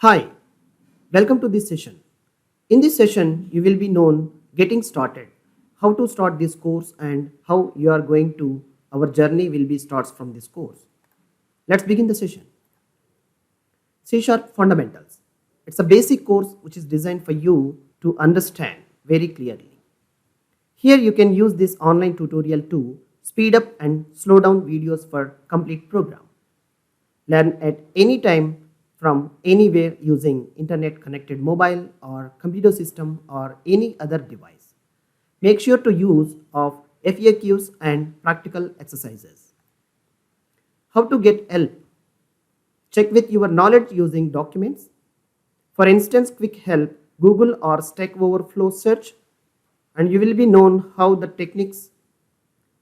Hi, welcome to this session. In this session, you will be known getting started, how to start this course and how you are going to, our journey will be starts from this course. Let's begin the session. C# Fundamentals. It's a basic course which is designed for you to understand very clearly. Here you can use this online tutorial to speed up and slow down videos for complete program. Learn at any time from anywhere using internet connected mobile or computer system or any other device. Make sure to use of FAQs and practical exercises. How to get help? Check with your knowledge using documents. For instance, quick help, Google or Stack Overflow search, and you will be known how the techniques.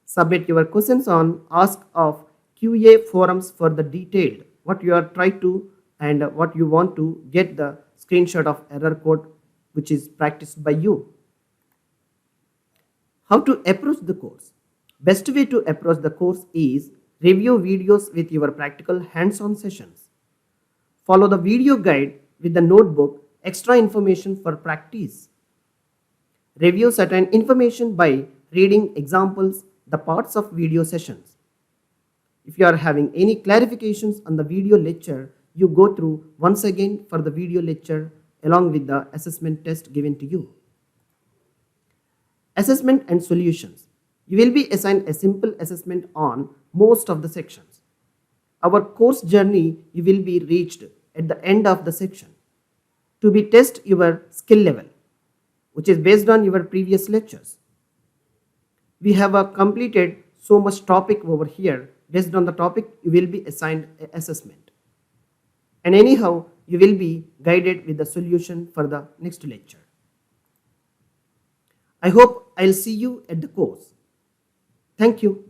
Submit your questions on Ask of QA forums for the detailed what you are trying to and what you want to get the screenshot of error code which is practiced by you. How to approach the course? Best way to approach the course is review videos with your practical hands-on sessions. Follow the video guide with the notebook, extra information for practice. Review certain information by reading examples, the parts of video sessions. If you are having any clarifications on the video lecture, you go through once again for the video lecture along with the assessment test given to you. Assessment and solutions. You will be assigned a simple assessment on most of the sections. Our course journey you will be reached at the end of the section to be test your skill level, which is based on your previous lectures. We have completed so much topic over here. Based on the topic, you will be assigned an assessment. And anyhow, you will be guided with the solution for the next lecture. I hope I'll see you at the course. Thank you.